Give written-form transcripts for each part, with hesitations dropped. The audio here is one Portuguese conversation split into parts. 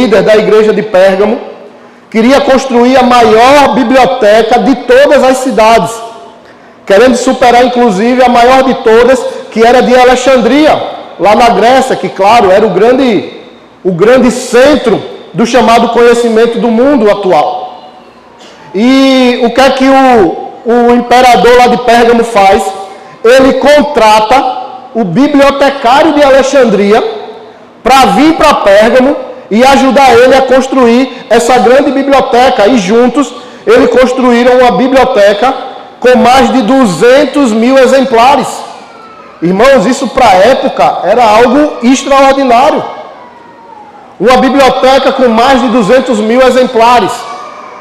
líder da igreja de Pérgamo, queria construir a maior biblioteca de todas as cidades, querendo superar inclusive a maior de todas, que era de Alexandria, lá na Grécia, que claro, era o grande centro do chamado conhecimento do mundo atual. E o que é que o imperador lá de Pérgamo faz? Ele contrata o bibliotecário de Alexandria para vir para Pérgamo e ajudar ele a construir essa grande biblioteca. E juntos eles construíram uma biblioteca com mais de 200 mil exemplares. Irmãos, isso para a época era algo extraordinário. Uma biblioteca com mais de 200 mil exemplares,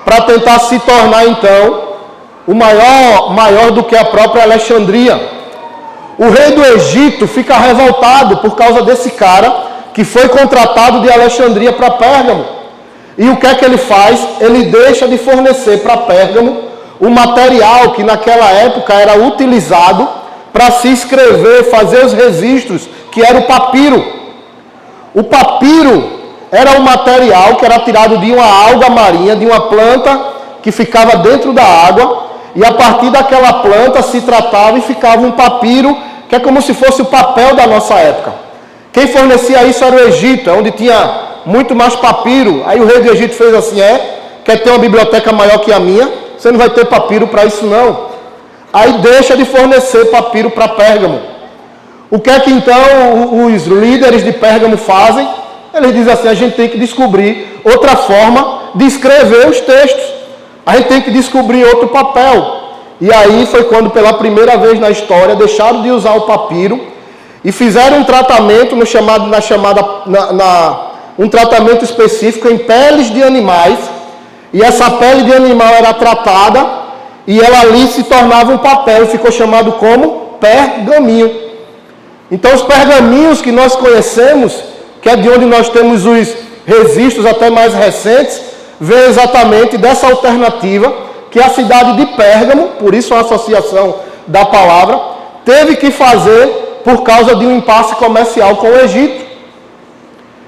para tentar se tornar então o maior do que a própria Alexandria. O rei do Egito fica revoltado por causa desse cara que foi contratado de Alexandria para Pérgamo. E o que é que ele faz? Ele deixa de fornecer para Pérgamo o material que naquela época era utilizado para se escrever, fazer os registros, que era o papiro. O papiro era um material que era tirado de uma alga marinha, de uma planta que ficava dentro da água, e a partir daquela planta se tratava e ficava um papiro, que é como se fosse o papel da nossa época. Quem fornecia isso era o Egito, onde tinha muito mais papiro. Aí o rei do Egito fez assim, quer ter uma biblioteca maior que a minha? Você não vai ter papiro para isso não. Aí deixa de fornecer papiro para Pérgamo. O que é que então os líderes de Pérgamo fazem? Eles dizem assim, a gente tem que descobrir outra forma de escrever os textos. A gente tem que descobrir outro papel. E aí foi quando pela primeira vez na história deixaram de usar o papiro e fizeram um tratamento um tratamento específico em peles de animais. E essa pele de animal era tratada e ela ali se tornava um papel e ficou chamado como pergaminho. Então os pergaminhos que nós conhecemos, que é de onde nós temos os registros até mais recentes, vem exatamente dessa alternativa que a cidade de Pérgamo, por isso a associação da palavra, teve que fazer por causa de um impasse comercial com o Egito.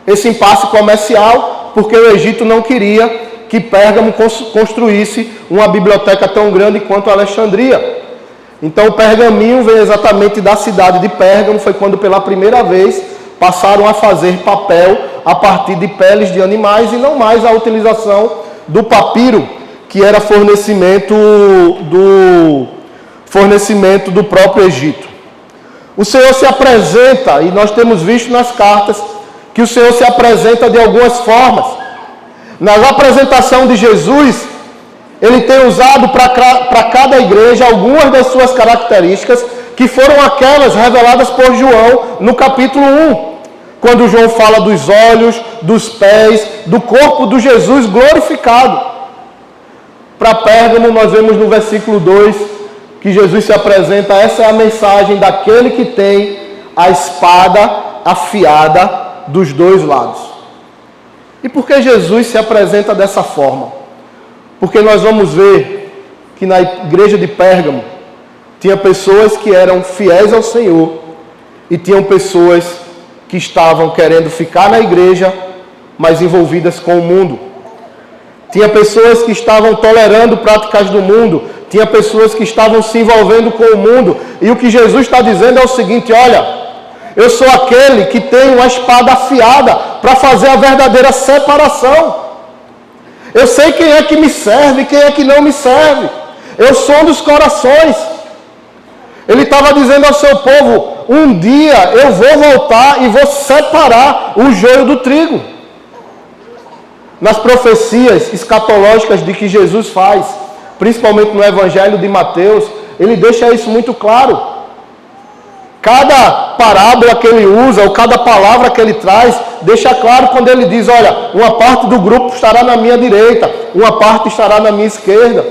Esse impasse comercial, porque o Egito não queria que Pérgamo construísse uma biblioteca tão grande quanto a Alexandria. Então o pergaminho vem exatamente da cidade de Pérgamo, foi quando pela primeira vez passaram a fazer papel a partir de peles de animais e não mais a utilização do papiro, que era fornecimento do próprio Egito. O Senhor se apresenta, e nós temos visto nas cartas, que o Senhor se apresenta de algumas formas. Na apresentação de Jesus, Ele tem usado para cada igreja algumas das suas características, que foram aquelas reveladas por João no capítulo 1. Quando João fala dos olhos, dos pés, do corpo de Jesus glorificado. Para Pérgamo, nós vemos no versículo 2 que Jesus se apresenta, essa é a mensagem daquele que tem a espada afiada dos dois lados. E por que Jesus se apresenta dessa forma? Porque nós vamos ver que na igreja de Pérgamo tinha pessoas que eram fiéis ao Senhor e tinham pessoas que estavam querendo ficar na igreja, mas envolvidas com o mundo. Tinha pessoas que estavam tolerando práticas do mundo, tinha pessoas que estavam se envolvendo com o mundo. E o que Jesus está dizendo é o seguinte, olha, eu sou aquele que tem uma espada afiada para fazer a verdadeira separação. Eu sei quem é que me serve e quem é que não me serve. Eu sou dos corações. Ele estava dizendo ao seu povo, um dia eu vou voltar e vou separar o joio do trigo. Nas profecias escatológicas de que Jesus faz, principalmente no Evangelho de Mateus, ele deixa isso muito claro. Cada parábola que ele usa, ou cada palavra que ele traz, deixa claro quando ele diz, olha, uma parte do grupo estará na minha direita, uma parte estará na minha esquerda.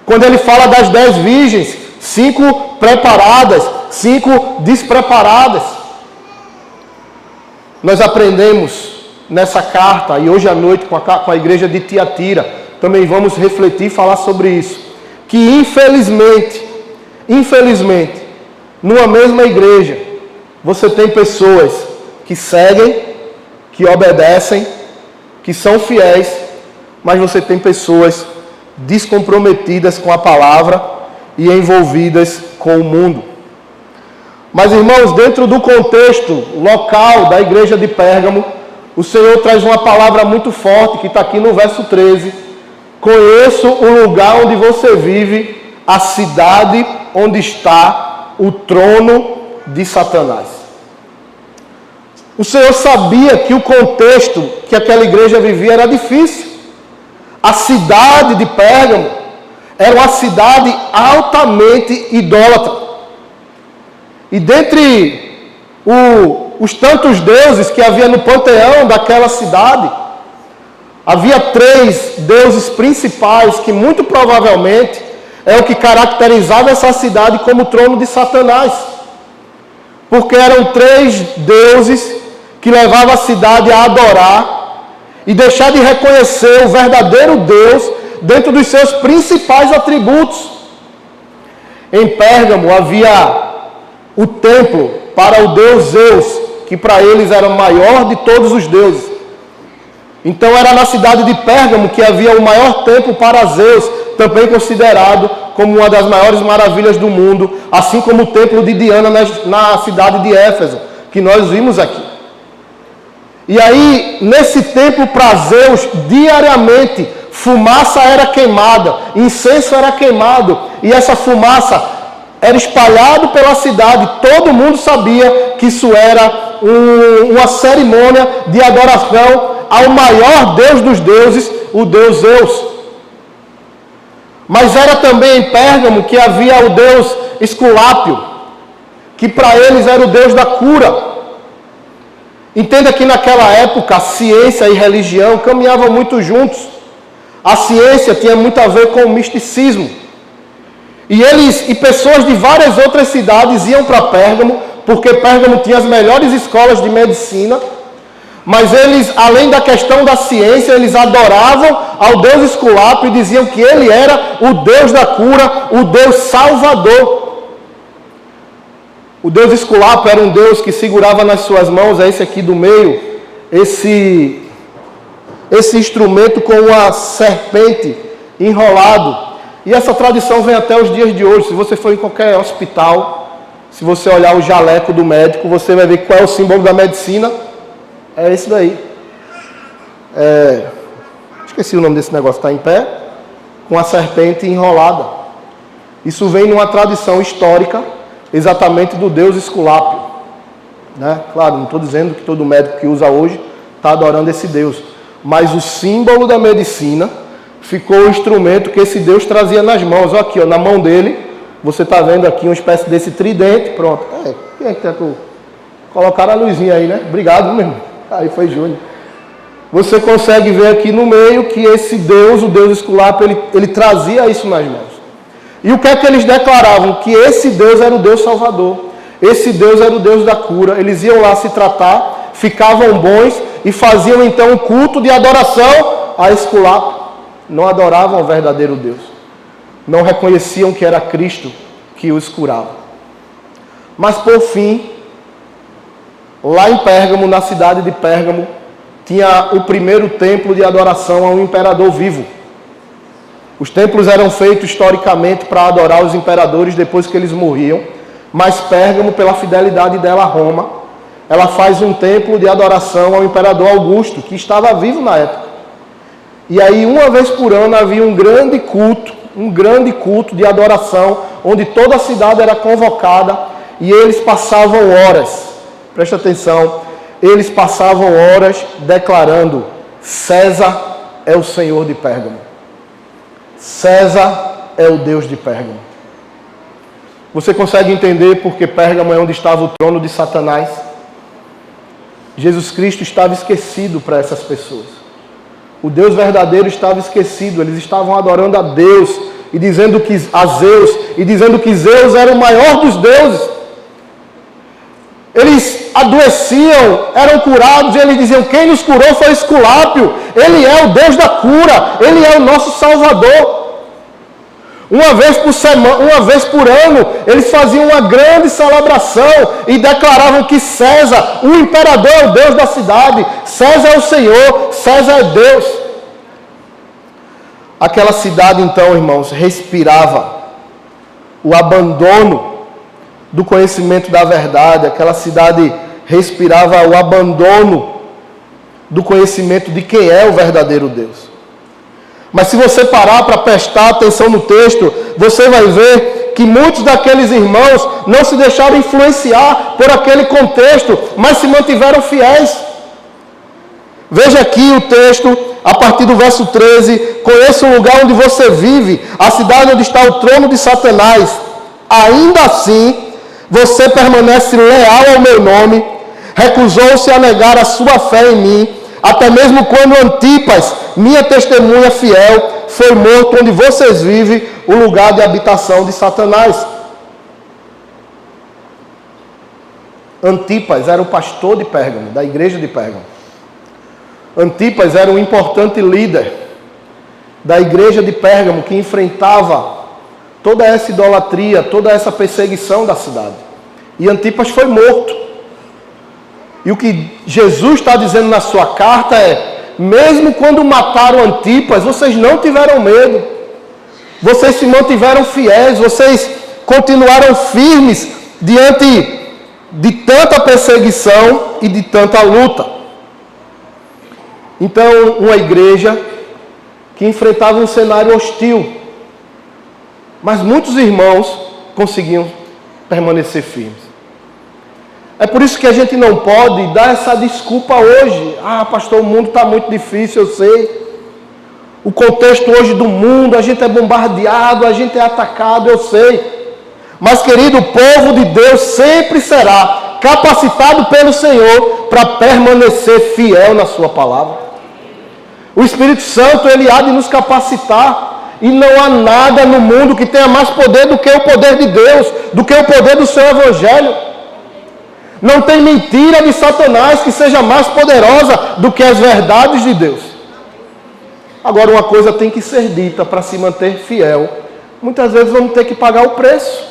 Quando ele fala das 10 virgens, 5 preparadas, 5 despreparadas. Nós aprendemos nessa carta, e hoje à noite com a igreja de Tiatira, também vamos refletir e falar sobre isso, que infelizmente, numa mesma igreja, você tem pessoas que seguem, que obedecem, que são fiéis, mas você tem pessoas descomprometidas com a palavra e envolvidas com o mundo. Mas, irmãos, dentro do contexto local da igreja de Pérgamo, o Senhor traz uma palavra muito forte, que está aqui no verso 13. Conheço o lugar onde você vive, a cidade onde está o trono de Satanás. O Senhor sabia que o contexto que aquela igreja vivia era difícil. A cidade de Pérgamo era uma cidade altamente idólatra. E dentre os tantos deuses que havia no panteão daquela cidade, havia 3 deuses principais que muito provavelmente é o que caracterizava essa cidade como o trono de Satanás. Porque eram 3 deuses que levavam a cidade a adorar e deixar de reconhecer o verdadeiro Deus dentro dos seus principais atributos. Em Pérgamo havia o templo para o deus Zeus, que para eles era o maior de todos os deuses. Então era na cidade de Pérgamo que havia o maior templo para Zeus, também considerado como uma das maiores maravilhas do mundo, assim como o templo de Diana na cidade de Éfeso, que nós vimos aqui. E aí, nesse templo para Zeus, diariamente, fumaça era queimada, incenso era queimado, e essa fumaça era espalhado pela cidade. Todo mundo sabia que isso era uma cerimônia de adoração ao maior Deus dos deuses, o Deus Zeus. Mas era também em Pérgamo que havia o Deus Esculápio, que para eles era o Deus da cura. Entenda que naquela época a ciência e religião caminhavam muito juntos. A ciência tinha muito a ver com o misticismo. E pessoas de várias outras cidades iam para Pérgamo, porque Pérgamo tinha as melhores escolas de medicina, mas eles, além da questão da ciência, eles adoravam ao Deus Esculápio e diziam que ele era o Deus da cura, o Deus Salvador. O Deus Esculápio era um Deus que segurava nas suas mãos, é esse aqui do meio, esse instrumento com uma serpente enrolado. E essa tradição vem até os dias de hoje. Se você for em qualquer hospital, se você olhar o jaleco do médico, você vai ver qual é o símbolo da medicina. É esse daí. Esqueci o nome desse negócio, está em pé, com a serpente enrolada. Isso vem numa tradição histórica, exatamente do Deus Esculápio. Né? Claro, não estou dizendo que todo médico que usa hoje está adorando esse Deus. Mas o símbolo da medicina ficou o instrumento que esse Deus trazia nas mãos. Olha aqui, ó, na mão dele, você está vendo aqui uma espécie desse tridente. Pronto. Quem é que tentou? Colocaram a luzinha aí, né? Obrigado, meu irmão. Aí foi Júnior. Você consegue ver aqui no meio que esse Deus, o Deus Esculápio, ele trazia isso nas mãos. E o que é que eles declaravam? Que esse Deus era o Deus Salvador. Esse Deus era o Deus da cura. Eles iam lá se tratar, ficavam bons e faziam então um culto de adoração a Esculápio. Não adoravam o verdadeiro Deus. Não reconheciam que era Cristo que os curava. Mas por fim, lá em Pérgamo, na cidade de Pérgamo, tinha o primeiro templo de adoração a um imperador vivo. Os templos eram feitos historicamente para adorar os imperadores depois que eles morriam, mas Pérgamo, pela fidelidade dela a Roma, ela faz um templo de adoração ao imperador Augusto, que estava vivo na época. E aí, uma vez por ano, havia um grande culto de adoração, onde toda a cidade era convocada e eles passavam horas, presta atenção, eles passavam horas declarando: César é o Senhor de Pérgamo. César é o Deus de Pérgamo. Você consegue entender porque Pérgamo é onde estava o trono de Satanás? Jesus Cristo estava esquecido para essas pessoas. O Deus verdadeiro estava esquecido. Eles estavam adorando a Deus e dizendo que Zeus era o maior dos deuses. Eles adoeciam, eram curados e eles diziam: quem nos curou foi Esculápio. Ele é o Deus da cura, ele é o nosso Salvador. Uma vez por semana, uma vez por ano, eles faziam uma grande celebração e declaravam que César, o imperador, é o Deus da cidade. César é o Senhor, César é Deus. Aquela cidade, então, irmãos, respirava o abandono do conhecimento da verdade. Aquela cidade respirava o abandono do conhecimento de quem é o verdadeiro Deus. Mas se você parar para prestar atenção no texto, você vai ver que muitos daqueles irmãos não se deixaram influenciar por aquele contexto, mas se mantiveram fiéis. Veja aqui o texto, a partir do verso 13: conheça o lugar onde você vive, a cidade onde está o trono de Satanás. Ainda assim, você permanece leal ao meu nome, recusou-se a negar a sua fé em mim, até mesmo quando Antipas, minha testemunha fiel, foi morto onde vocês vivem, o lugar de habitação de Satanás. Antipas era o pastor de Pérgamo, da igreja de Pérgamo. Antipas era um importante líder da igreja de Pérgamo, que enfrentava toda essa idolatria, toda essa perseguição da cidade. E Antipas foi morto. E o que Jesus está dizendo na sua carta é: mesmo quando mataram Antipas, vocês não tiveram medo. Vocês se mantiveram fiéis, vocês continuaram firmes diante de tanta perseguição e de tanta luta. Então, uma igreja que enfrentava um cenário hostil, mas muitos irmãos conseguiam permanecer firmes. É por isso que a gente não pode dar essa desculpa hoje. Ah, pastor, o mundo está muito difícil, eu sei. O contexto hoje do mundo, a gente é bombardeado, a gente é atacado, eu sei. Mas, querido, o povo de Deus sempre será capacitado pelo Senhor para permanecer fiel na sua palavra. O Espírito Santo, ele há de nos capacitar. E não há nada no mundo que tenha mais poder do que o poder de Deus, do que o poder do seu Evangelho. Não tem mentira de Satanás que seja mais poderosa do que as verdades de Deus. Agora, uma coisa tem que ser dita para se manter fiel. Muitas vezes vamos ter que pagar o preço.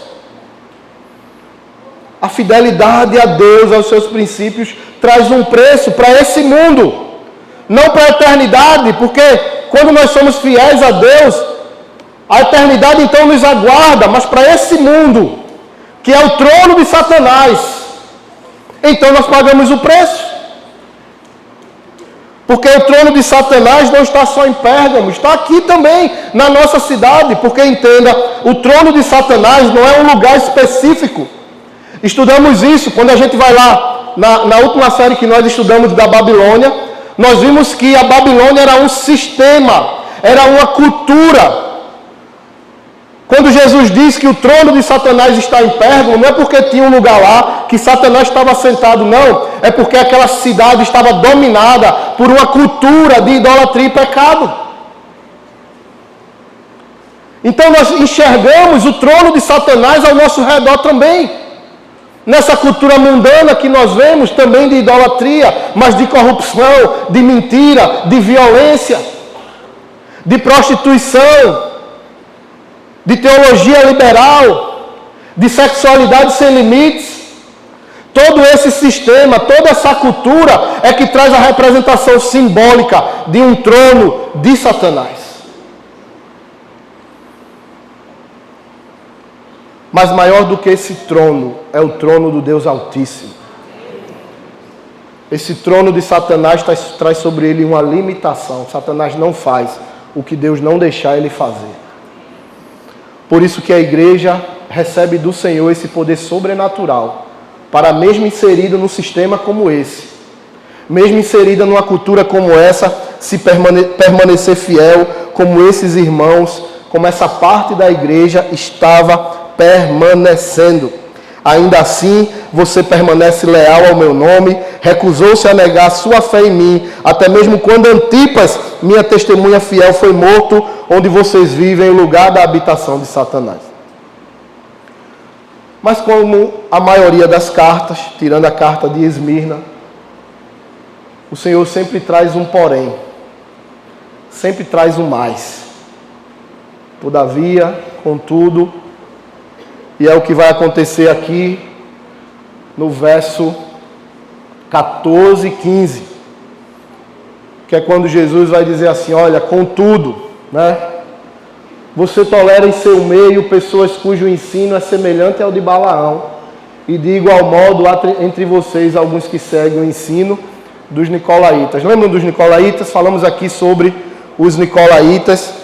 A fidelidade a Deus, aos seus princípios, traz um preço para esse mundo. Não para a eternidade, porque quando nós somos fiéis a Deus, a eternidade então nos aguarda, mas para esse mundo, que é o trono de Satanás, então nós pagamos o preço. Porque o trono de Satanás não está só em Pérgamo, está aqui também na nossa cidade. Porque entenda, o trono de Satanás não é um lugar específico. Estudamos isso quando a gente vai lá, na última série que nós estudamos da Babilônia, nós vimos que a Babilônia era um sistema, era uma cultura. Quando Jesus diz que o trono de Satanás está em Pérgamo, não é porque tinha um lugar lá que Satanás estava sentado, não. É porque aquela cidade estava dominada por uma cultura de idolatria e pecado. Então nós enxergamos o trono de Satanás ao nosso redor também. Nessa cultura mundana que nós vemos também de idolatria, mas de corrupção, de mentira, de violência, de prostituição, de teologia liberal, de sexualidade sem limites. Todo esse sistema, toda essa cultura é que traz a representação simbólica de um trono de Satanás. Mas maior do que esse trono é o trono do Deus Altíssimo. Esse trono de Satanás traz sobre ele uma limitação. Satanás não faz o que Deus não deixar ele fazer. Por isso que a igreja recebe do Senhor esse poder sobrenatural, para mesmo inserida num sistema como esse, mesmo inserida numa cultura como essa, se permanecer fiel, como esses irmãos, como essa parte da igreja estava permanecendo. Ainda assim, você permanece leal ao meu nome, recusou-se a negar sua fé em mim, até mesmo quando Antipas, minha testemunha fiel, foi morto, onde vocês vivem, o lugar da habitação de Satanás. Mas como a maioria das cartas, tirando a carta de Esmirna, o Senhor sempre traz um porém, sempre traz um mais. Todavia, contudo, e é o que vai acontecer aqui no verso 14 e 15, que é quando Jesus vai dizer assim, olha, contudo, né? Você tolera em seu meio pessoas cujo ensino é semelhante ao de Balaão, e de igual modo há entre vocês alguns que seguem o ensino dos nicolaítas. Lembram dos nicolaítas? Falamos aqui sobre os nicolaítas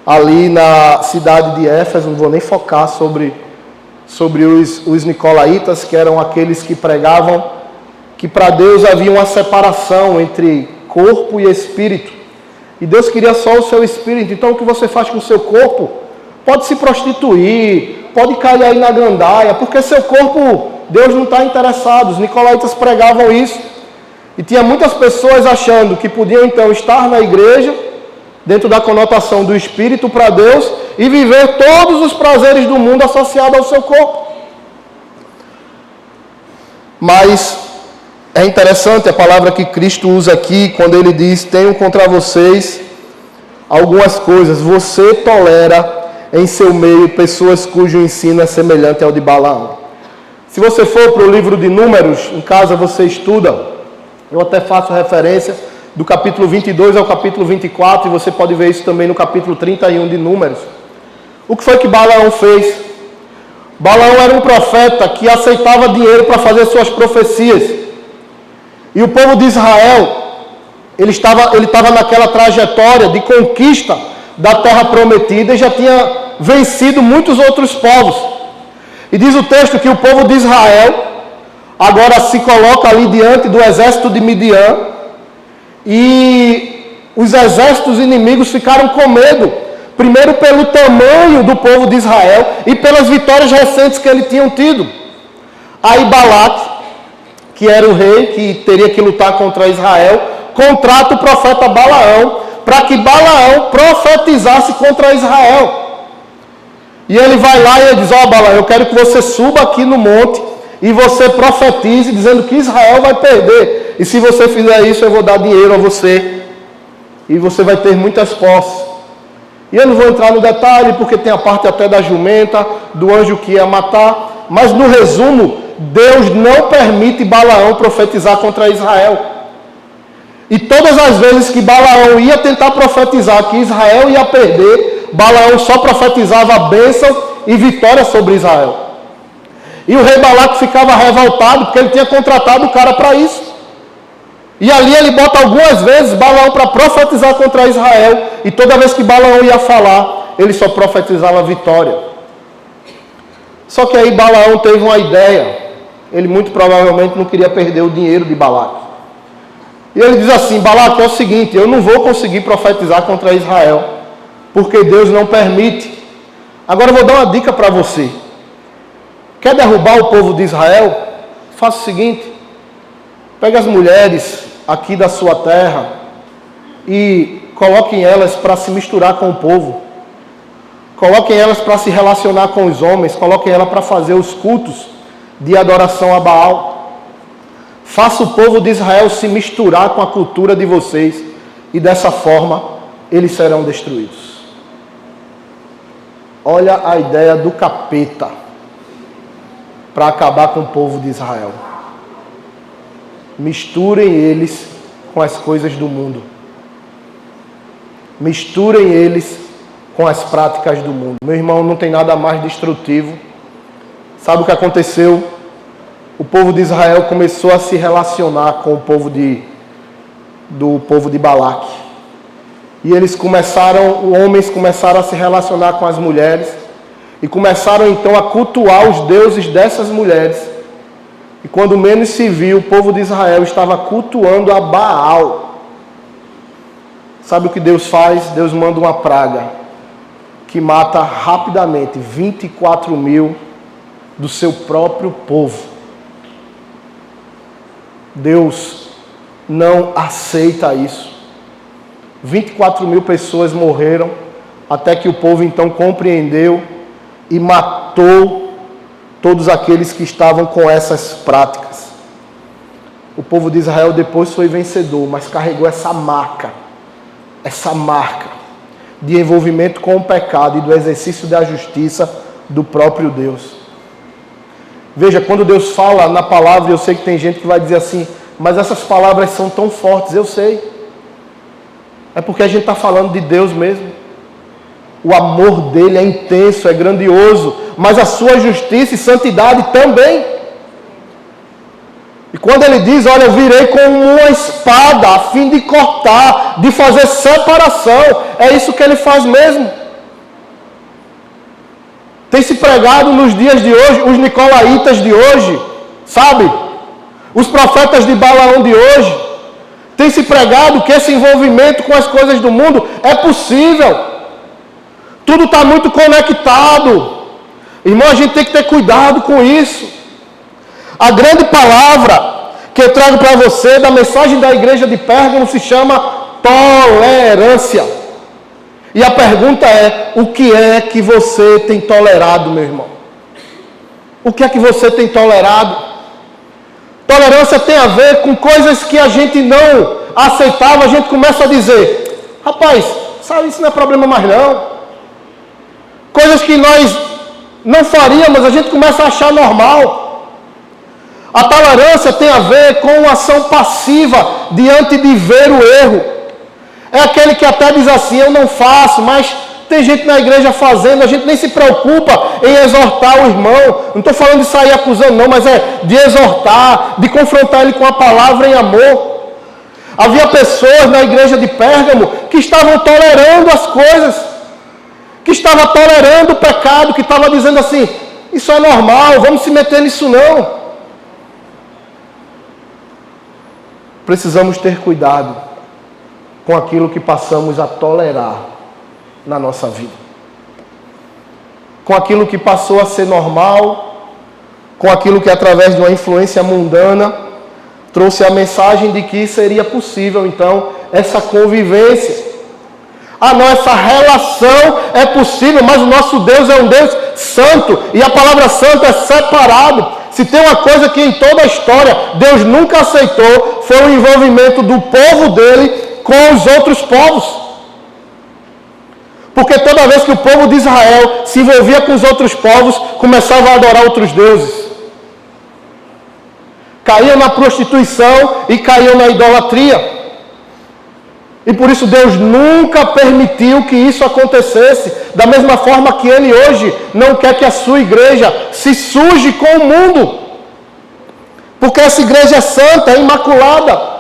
ali na cidade de Éfeso. Não vou nem focar sobre os nicolaítas, que eram aqueles que pregavam que para Deus havia uma separação entre corpo e espírito. E Deus queria só o seu espírito. Então o que você faz com o seu corpo? Pode se prostituir, pode cair aí na gandaia, porque seu corpo, Deus não está interessado. Os nicolaítas pregavam isso. E tinha muitas pessoas achando que podiam então estar na igreja, dentro da conotação do espírito para Deus, e viver todos os prazeres do mundo associados ao seu corpo. Mas é interessante a palavra que Cristo usa aqui, quando ele diz, tenho contra vocês algumas coisas. Você tolera em seu meio pessoas cujo ensino é semelhante ao de Balaão. Se você for para o livro de Números, em casa você estuda, eu até faço referência do capítulo 22 ao capítulo 24, e você pode ver isso também no capítulo 31 de Números. O que foi que Balaão fez? Balaão era um profeta que aceitava dinheiro para fazer suas profecias. E o povo de Israel, ele estava naquela trajetória de conquista da terra prometida e já tinha vencido muitos outros povos. E diz o texto que o povo de Israel agora se coloca ali diante do exército de Midian, e os exércitos inimigos ficaram com medo, primeiro pelo tamanho do povo de Israel e pelas vitórias recentes que eles tinham tido. Aí Balaque, que era o rei que teria que lutar contra Israel, contrata o profeta Balaão para que Balaão profetizasse contra Israel. E ele vai lá e ele diz, Balaão, eu quero que você suba aqui no monte e você profetize dizendo que Israel vai perder. E se você fizer isso, eu vou dar dinheiro a você. E você vai ter muitas posses. E eu não vou entrar no detalhe, porque tem a parte até da jumenta, do anjo que ia matar. Mas no resumo, Deus não permite Balaão profetizar contra Israel. E todas as vezes que Balaão ia tentar profetizar que Israel ia perder, Balaão só profetizava a bênção e vitória sobre Israel. E o rei Balaque ficava revoltado, porque ele tinha contratado o cara para isso. E ali ele bota algumas vezes Balaão para profetizar contra Israel. E toda vez que Balaão ia falar, ele só profetizava vitória. Só que aí Balaão teve uma ideia. Ele muito provavelmente não queria perder o dinheiro de Balaque. E ele diz assim, Balaque, é o seguinte, eu não vou conseguir profetizar contra Israel, porque Deus não permite. Agora eu vou dar uma dica para você. Quer derrubar o povo de Israel? Faça o seguinte, pegue as mulheres aqui da sua terra e coloquem elas para se misturar com o povo. Coloquem elas para se relacionar com os homens, coloquem elas para fazer os cultos de adoração a Baal. Faça o povo de Israel se misturar com a cultura de vocês e dessa forma eles serão destruídos. Olha a ideia do capeta para acabar com o povo de Israel. Misturem eles com as coisas do mundo. Misturem eles com as práticas do mundo. Meu irmão, não tem nada mais destrutivo. Sabe o que aconteceu? O povo de Israel começou a se relacionar com o povo de Balaque. E homens começaram a se relacionar com as mulheres e começaram então a cultuar os deuses dessas mulheres. E quando menos se viu, o povo de Israel estava cultuando a Baal. Sabe o que Deus faz? Deus manda uma praga que mata rapidamente 24 mil do seu próprio povo. Deus não aceita isso. 24 mil pessoas morreram, até que o povo então compreendeu e matou todos aqueles que estavam com essas práticas. O povo de Israel depois foi vencedor, mas carregou essa marca. de envolvimento com o pecado e do exercício da justiça do próprio Deus. Veja, quando Deus fala na palavra, eu sei que tem gente que vai dizer assim, mas essas palavras são tão fortes, eu sei. É porque a gente está falando de Deus mesmo. O amor dele é intenso, é grandioso, mas a sua justiça e santidade também. E quando ele diz, olha, eu virei com uma espada a fim de cortar, de fazer separação, é isso que ele faz mesmo. Tem se pregado nos dias de hoje, os nicolaítas de hoje, sabe? Os profetas de Balaão de hoje. Tem se pregado que esse envolvimento com as coisas do mundo é possível. Tudo está muito conectado. Irmão, a gente tem que ter cuidado com isso. A grande palavra que eu trago para você da mensagem da igreja de Pérgamo se chama tolerância. E a pergunta é, o que é que você tem tolerado, meu irmão? O que é que você tem tolerado? Tolerância tem a ver com coisas que a gente não aceitava, a gente começa a dizer, rapaz, sabe, isso não é problema mais não. Coisas que nós não faríamos, a gente começa a achar normal. A tolerância tem a ver com uma ação passiva diante de ver o erro. É aquele que até diz assim, eu não faço, mas tem gente na igreja fazendo, a gente nem se preocupa em exortar o irmão. Não estou falando de sair acusando não, mas é de exortar, de confrontar ele com a palavra em amor. Havia pessoas na igreja de Pérgamo que estavam tolerando as coisas, que estavam tolerando o pecado, que estavam dizendo assim, isso é normal, vamos se meter nisso não. Precisamos ter cuidado com aquilo que passamos a tolerar na nossa vida. Com aquilo que passou a ser normal, com aquilo que através de uma influência mundana trouxe a mensagem de que seria possível, então, essa convivência. Ah, não, essa relação é possível, mas o nosso Deus é um Deus santo, e a palavra santo é separado. Se tem uma coisa que em toda a história Deus nunca aceitou, foi o envolvimento do povo dele com os outros povos. Porque toda vez que o povo de Israel se envolvia com os outros povos, começava a adorar outros deuses. Caíam na prostituição e caíam na idolatria. E por isso Deus nunca permitiu que isso acontecesse. Da mesma forma que Ele hoje não quer que a sua igreja se suje com o mundo. Porque essa igreja é santa, é imaculada.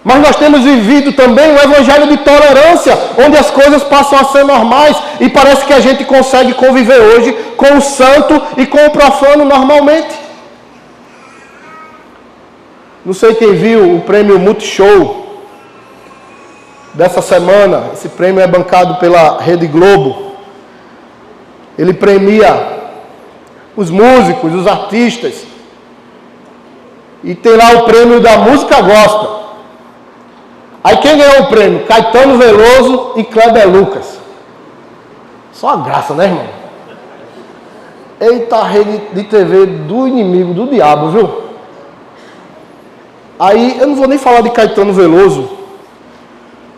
Mas nós temos vivido também um evangelho de tolerância, onde as coisas passam a ser normais. E parece que a gente consegue conviver hoje com o santo e com o profano normalmente. Não sei quem viu o prêmio Multishow dessa semana. Esse prêmio é bancado pela Rede Globo. Ele premia os músicos, os artistas. E tem lá o prêmio da música gospel. Aí quem ganhou o prêmio? Caetano Veloso e Kleber Lucas. Só a graça, né, irmão? Eita, a rede de TV do inimigo, do diabo, viu? Aí, eu não vou nem falar de Caetano Veloso,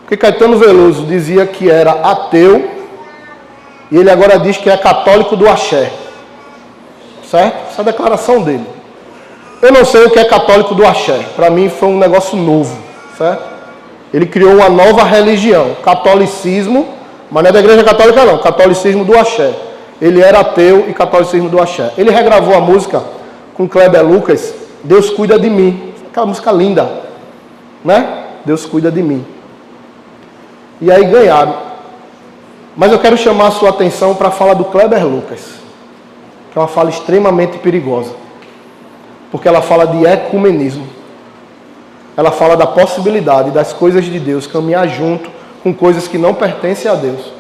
porque Caetano Veloso dizia que era ateu, e ele agora diz que é católico do axé. Certo? Essa é a declaração dele. Eu não sei o que é católico do axé. Para mim foi um negócio novo. Certo? Ele criou uma nova religião. Catolicismo, mas não é da igreja católica não. Catolicismo do axé. Ele era ateu e catolicismo do axé. Ele regravou a música com Kleber Lucas, Deus cuida de mim. Aquela música linda. Né? Deus cuida de mim. E aí ganharam. Mas eu quero chamar a sua atenção para a fala do Kleber Lucas, que é uma fala extremamente perigosa, porque ela fala de ecumenismo. Ela fala da possibilidade das coisas de Deus caminhar junto com coisas que não pertencem a Deus.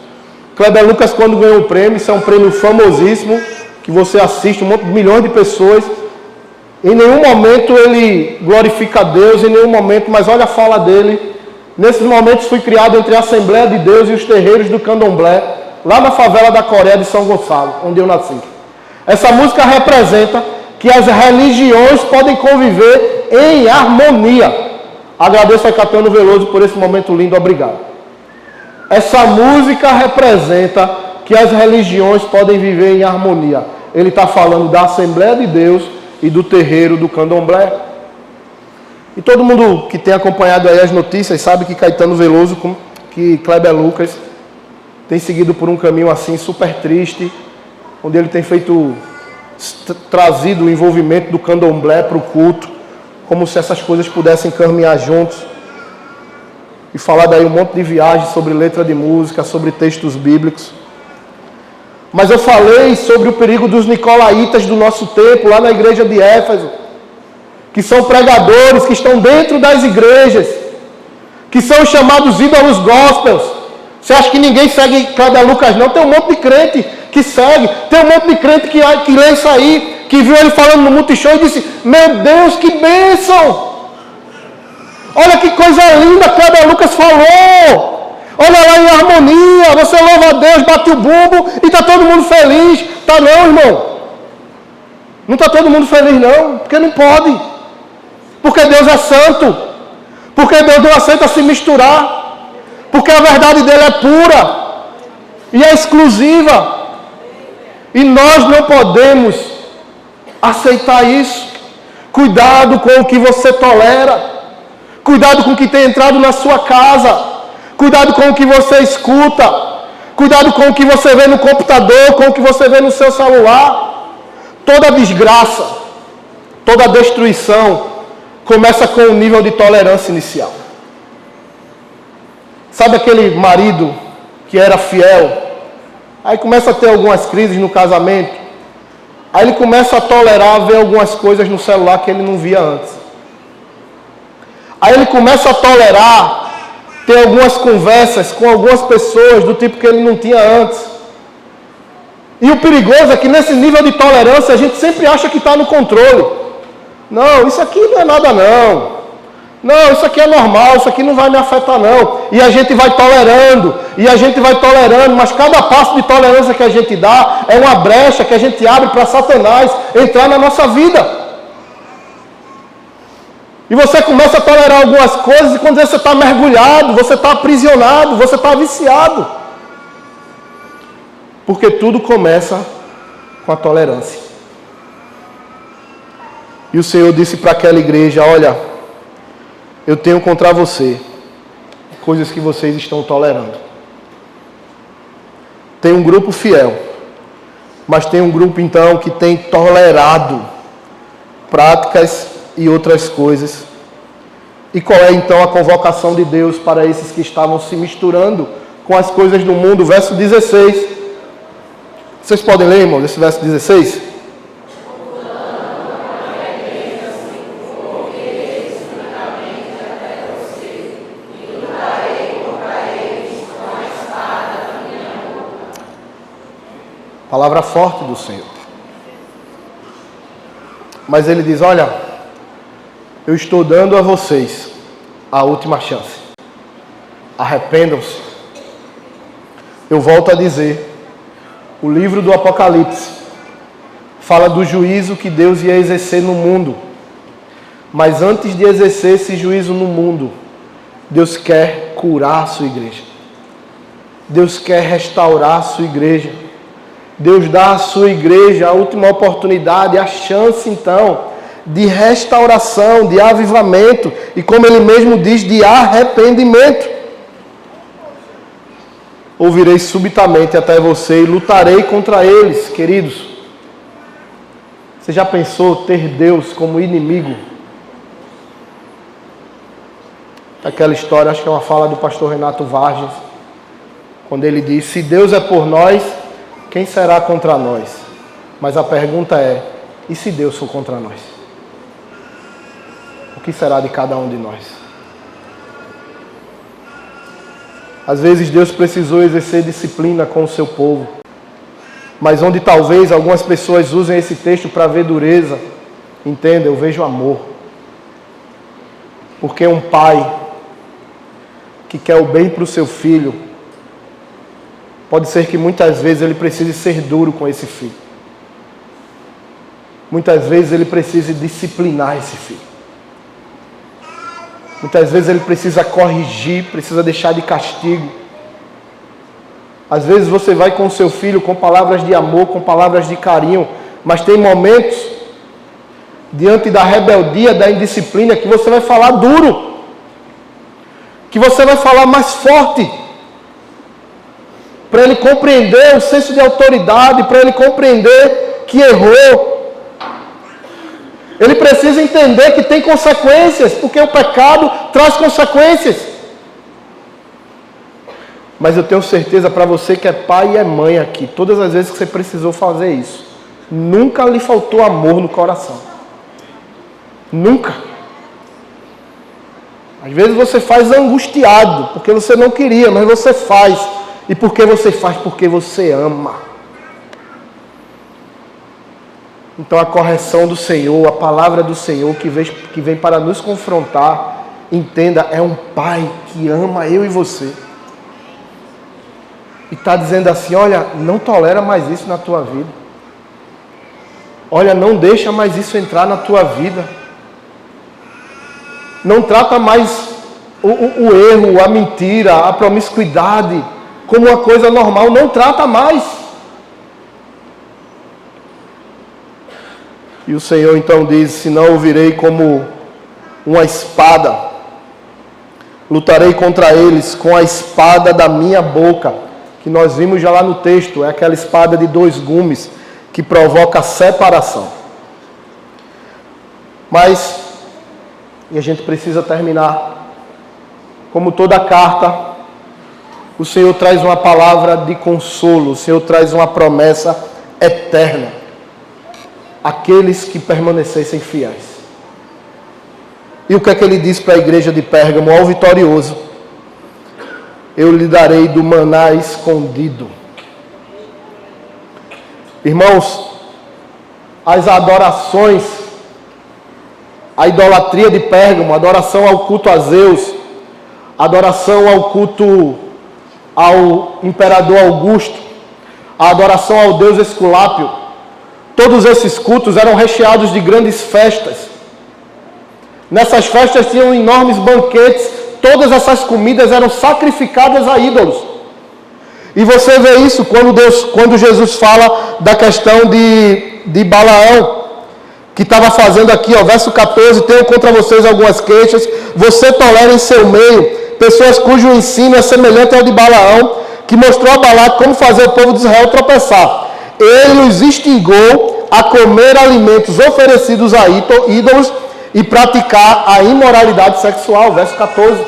Kleber Lucas, quando ganhou o prêmio, isso é um prêmio famosíssimo, que você assiste, milhões de pessoas. Em nenhum momento ele glorifica a Deus, em nenhum momento, mas olha a fala dele. Nesses momentos fui criado entre a Assembleia de Deus e os terreiros do Candomblé, lá na favela da Coreia de São Gonçalo, onde eu nasci. Essa música representa que as religiões podem conviver em harmonia. Agradeço a Caetano Veloso por esse momento lindo, obrigado. Essa música representa que as religiões podem viver em harmonia. Ele está falando da Assembleia de Deus e do terreiro do Candomblé. E todo mundo que tem acompanhado aí as notícias sabe que Caetano Veloso, que Kleber Lucas, tem seguido por um caminho assim super triste, onde ele tem trazido o envolvimento do Candomblé para o culto, como se essas coisas pudessem caminhar juntos. E falar daí um monte de viagens sobre letra de música, sobre textos bíblicos. Mas eu falei sobre o perigo dos nicolaítas do nosso tempo, lá na igreja de Éfeso, que são pregadores, que estão dentro das igrejas, que são chamados ídolos gospels. Você acha que ninguém segue Kleber Lucas não? Tem um monte de crente que segue, tem um monte de crente que lê isso aí, que viu ele falando no Multishow e disse: meu Deus, que bênção! Olha que coisa linda que Kleber Lucas falou! Olha lá em harmonia, você louva a Deus, bate o bumbo e está todo mundo feliz. Tá não, irmão? Não está todo mundo feliz não, porque não pode. Porque Deus é santo. Porque Deus não aceita se misturar. Porque a verdade dele é pura e é exclusiva. E nós não podemos aceitar isso. Cuidado com o que você tolera. Cuidado com o que tem entrado na sua casa. Cuidado com o que você escuta. Cuidado com o que você vê no computador, com o que você vê no seu celular. Toda desgraça, toda destruição começa com um nível de tolerância inicial. Sabe aquele marido que era fiel? Aí começa a ter algumas crises no casamento. Aí ele começa a tolerar ver algumas coisas no celular que ele não via antes. Aí ele começa a tolerar ter algumas conversas com algumas pessoas do tipo que ele não tinha antes. E o perigoso é que nesse nível de tolerância a gente sempre acha que está no controle. Não, isso aqui não é nada não. Não, isso aqui é normal, isso aqui não vai me afetar não. E a gente vai tolerando, mas cada passo de tolerância que a gente dá é uma brecha que a gente abre para Satanás entrar na nossa vida. E você começa a tolerar algumas coisas e quando você está mergulhado, você está aprisionado, você está viciado. Porque tudo começa com a tolerância. E o Senhor disse para aquela igreja: olha, eu tenho contra você coisas que vocês estão tolerando. Tem um grupo fiel, mas tem um grupo então que tem tolerado práticas e outras coisas. E qual é então a convocação de Deus para esses que estavam se misturando com as coisas do mundo? Verso 16. Vocês podem ler, irmão, esse verso 16? Palavra forte do Senhor. Mas ele diz: olha, eu estou dando a vocês a última chance. Arrependam-se. Eu volto a dizer, o livro do Apocalipse fala do juízo que Deus ia exercer no mundo. Mas antes de exercer esse juízo no mundo, Deus quer curar a sua igreja. Deus quer restaurar a sua igreja. Deus dá à sua igreja a última oportunidade, a chance então de restauração, de avivamento e, como ele mesmo diz, de arrependimento. Ouvirei subitamente até você e lutarei contra eles, queridos. Você já pensou ter Deus como inimigo? Aquela história, acho que é uma fala do pastor Renato Vargas, quando ele diz: se Deus é por nós, quem será contra nós? Mas a pergunta é: e se Deus for contra nós? O que será de cada um de nós? Às vezes Deus precisou exercer disciplina com o seu povo, mas onde talvez algumas pessoas usem esse texto para ver dureza, entenda, eu vejo amor. Porque um pai que quer o bem para o seu filho, pode ser que muitas vezes ele precise ser duro com esse filho. Muitas vezes ele precise disciplinar esse filho. Muitas vezes ele precisa corrigir, precisa deixar de castigo. Às vezes você vai com o seu filho com palavras de amor, com palavras de carinho, mas tem momentos, diante da rebeldia, da indisciplina, que você vai falar duro, que você vai falar mais forte, para ele compreender o senso de autoridade, para ele compreender que errou. Ele precisa entender que tem consequências, porque o pecado traz consequências. Mas eu tenho certeza, para você que é pai e é mãe aqui, todas as vezes que você precisou fazer isso, nunca lhe faltou amor no coração. Nunca. Às vezes você faz angustiado, porque você não queria, mas você faz. E por que você faz? Porque você ama. Então a correção do Senhor, a palavra do Senhor que vem para nos confrontar, entenda, é um pai que ama eu e você. E está dizendo assim, olha, não tolera mais isso na tua vida. Olha, não deixa mais isso entrar na tua vida. Não trata mais o erro, a mentira, a promiscuidade como uma coisa normal. Não trata mais. E o Senhor então diz, senão eu virei como uma espada. Lutarei contra eles com a espada da minha boca. Que nós vimos já lá no texto. É aquela espada de 2 gumes que provoca separação. Mas, e a gente precisa terminar, como toda carta, o Senhor traz uma palavra de consolo, o Senhor traz uma promessa eterna. Aqueles que permanecessem fiéis. E o que é que ele diz para a igreja de Pérgamo? Ao vitorioso, eu lhe darei do maná escondido. Irmãos, as adorações, a idolatria de Pérgamo, a adoração ao culto a Zeus, a adoração ao culto ao imperador Augusto, a adoração ao deus Esculápio, todos esses cultos eram recheados de grandes festas. Nessas festas tinham enormes banquetes, todas essas comidas eram sacrificadas a ídolos. E você vê isso quando Jesus fala da questão de Balaão, que estava fazendo aqui, verso 14, tenho contra vocês algumas queixas, você tolera em seu meio pessoas cujo ensino é semelhante ao de Balaão, que mostrou a Balaque como fazer o povo de Israel tropeçar. Ele os instigou a comer alimentos oferecidos a ídolos e praticar a imoralidade sexual, verso 14.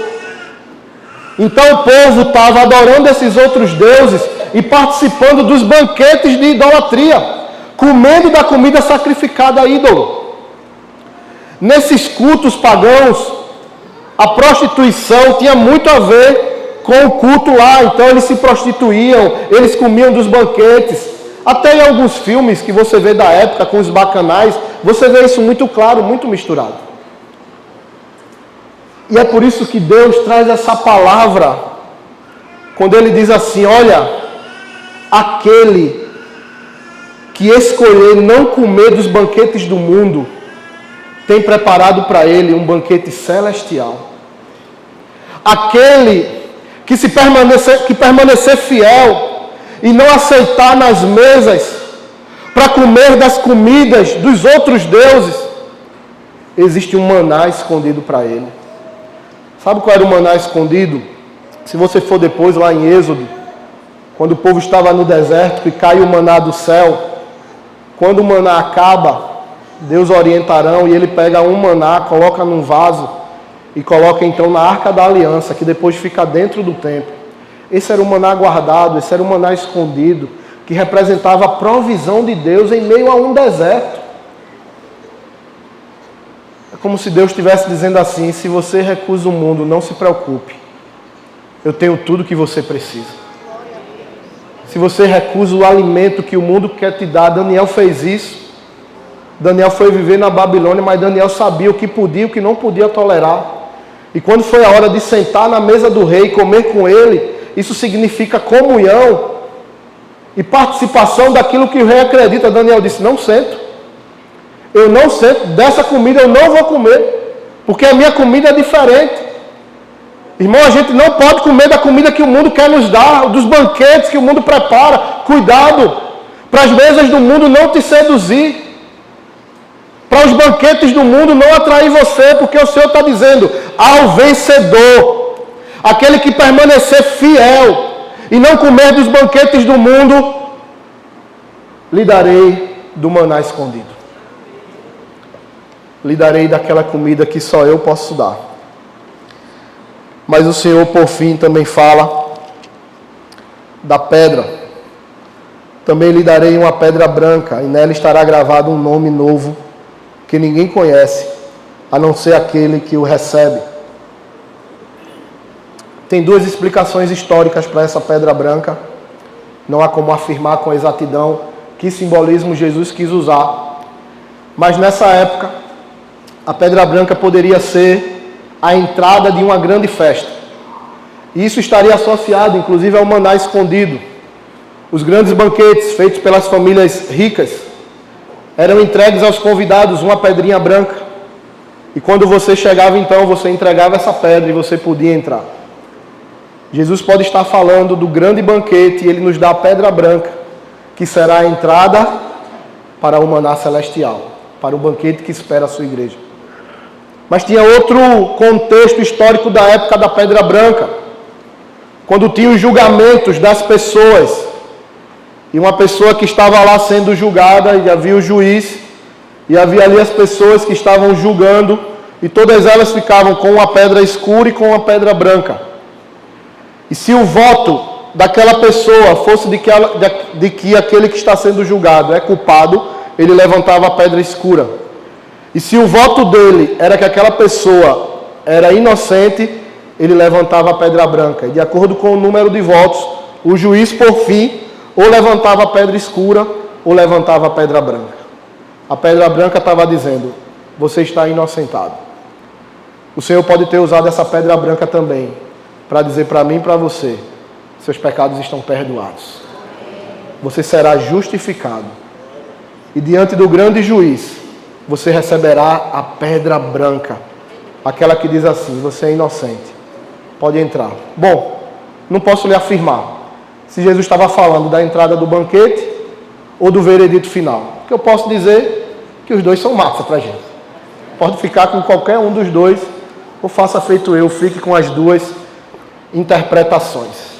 Então o povo estava adorando esses outros deuses e participando dos banquetes de idolatria, comendo da comida sacrificada a ídolo. Nesses cultos pagãos, a prostituição tinha muito a ver com o culto lá, então eles se prostituíam, eles comiam dos banquetes. Até em alguns filmes que você vê da época, com os bacanais, você vê isso muito claro, muito misturado. E é por isso que Deus traz essa palavra, quando Ele diz assim, olha, aquele que escolher não comer dos banquetes do mundo, tem preparado para ele um banquete celestial. Aquele que permanecer fiel e não aceitar nas mesas para comer das comidas dos outros deuses, existe um maná escondido para ele. Sabe qual era o maná escondido? Se você for depois lá em Êxodo, quando o povo estava no deserto e cai o maná do céu, quando o maná acaba, Deus orientarão e ele pega um maná, coloca num vaso e coloca então na Arca da Aliança, que depois fica dentro do templo. Esse era o maná guardado, esse era o maná escondido, que representava a provisão de Deus em meio a um deserto. É como se Deus estivesse dizendo assim, se você recusa o mundo, não se preocupe. Eu tenho tudo que você precisa. Se você recusa o alimento que o mundo quer te dar, Daniel fez isso. Daniel foi viver na Babilônia, mas Daniel sabia o que podia e o que não podia tolerar. E quando foi a hora de sentar na mesa do rei e comer com ele, isso significa comunhão e participação daquilo que o rei acredita. Daniel disse, não sento. Eu não sento, dessa comida eu não vou comer, porque a minha comida é diferente. Irmão, a gente não pode comer da comida que o mundo quer nos dar, dos banquetes que o mundo prepara. Cuidado, para as mesas do mundo não te seduzir. Para os banquetes do mundo não atrair você, porque o Senhor está dizendo, ao vencedor, aquele que permanecer fiel e não comer dos banquetes do mundo, lhe darei do maná escondido. Lhe darei daquela comida que só eu posso dar. Mas o Senhor, por fim, também fala da pedra. Também lhe darei uma pedra branca, e nela estará gravado um nome novo, que ninguém conhece, a não ser aquele que o recebe. Tem duas explicações históricas para essa pedra branca. Não há como afirmar com exatidão que simbolismo Jesus quis usar. Mas nessa época, a pedra branca poderia ser a entrada de uma grande festa. E isso estaria associado, inclusive, ao maná escondido. Os grandes banquetes feitos pelas famílias ricas eram entregues aos convidados uma pedrinha branca. E quando você chegava, então, você entregava essa pedra e você podia entrar. Jesus pode estar falando do grande banquete e ele nos dá a pedra branca, que será a entrada para o maná celestial, para o banquete que espera a sua igreja. Mas tinha outro contexto histórico da época da pedra branca, quando tinha os julgamentos das pessoas, e uma pessoa que estava lá sendo julgada, e havia o juiz, e havia ali as pessoas que estavam julgando, e todas elas ficavam com uma pedra escura e com uma pedra branca. E se o voto daquela pessoa fosse de que aquele que está sendo julgado é culpado, ele levantava a pedra escura. E se o voto dele era que aquela pessoa era inocente, ele levantava a pedra branca. E de acordo com o número de votos, o juiz, por fim, ou levantava a pedra escura, ou levantava a pedra branca. A pedra branca estava dizendo, você está inocentado. O Senhor pode ter usado essa pedra branca também, para dizer para mim e para você, seus pecados estão perdoados. Você será justificado. E diante do grande juiz, você receberá a pedra branca, aquela que diz assim, você é inocente, pode entrar. Bom, não posso lhe afirmar se Jesus estava falando da entrada do banquete ou do veredito final. O que eu posso dizer é que os dois são massa para a gente. Pode ficar com qualquer um dos dois, ou faça feito eu, fique com as duas interpretações.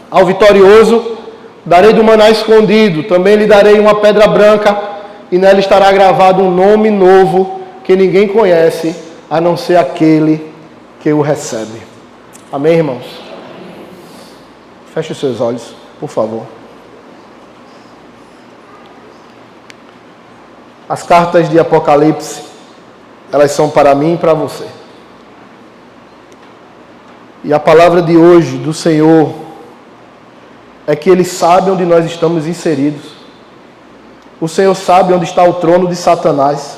Ao vitorioso, darei do maná escondido, também lhe darei uma pedra branca, e nela estará gravado um nome novo que ninguém conhece, a não ser aquele que o recebe. Amém, irmãos? Feche os seus olhos, por favor. As cartas de Apocalipse, elas são para mim e para você. E a palavra de hoje do Senhor é que Ele sabe onde nós estamos inseridos. O Senhor sabe onde está o trono de Satanás.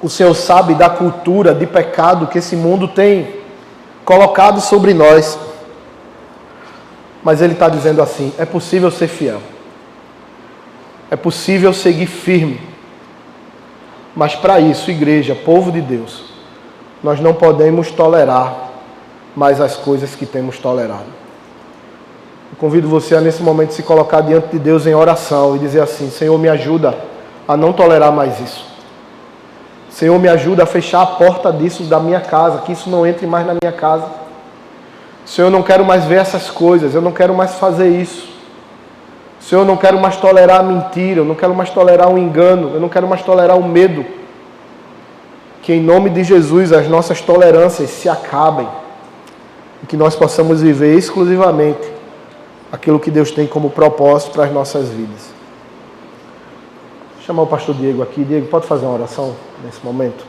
O Senhor sabe da cultura de pecado que esse mundo tem colocado sobre nós. Mas Ele está dizendo assim, é possível ser fiel. É possível seguir firme. Mas para isso, igreja, povo de Deus, nós não podemos tolerar mais as coisas que temos tolerado. Eu convido você a nesse momento se colocar diante de Deus em oração e dizer assim, Senhor, me ajuda a não tolerar mais isso. Senhor, me ajuda a fechar a porta disso da minha casa, que isso não entre mais na minha casa. Senhor, eu não quero mais ver essas coisas, eu não quero mais fazer isso. Senhor, eu não quero mais tolerar a mentira, eu não quero mais tolerar o engano, eu não quero mais tolerar o medo. Que em nome de Jesus as nossas tolerâncias se acabem e que nós possamos viver exclusivamente aquilo que Deus tem como propósito para as nossas vidas. Vou chamar o pastor Diego aqui. Diego, pode fazer uma oração nesse momento?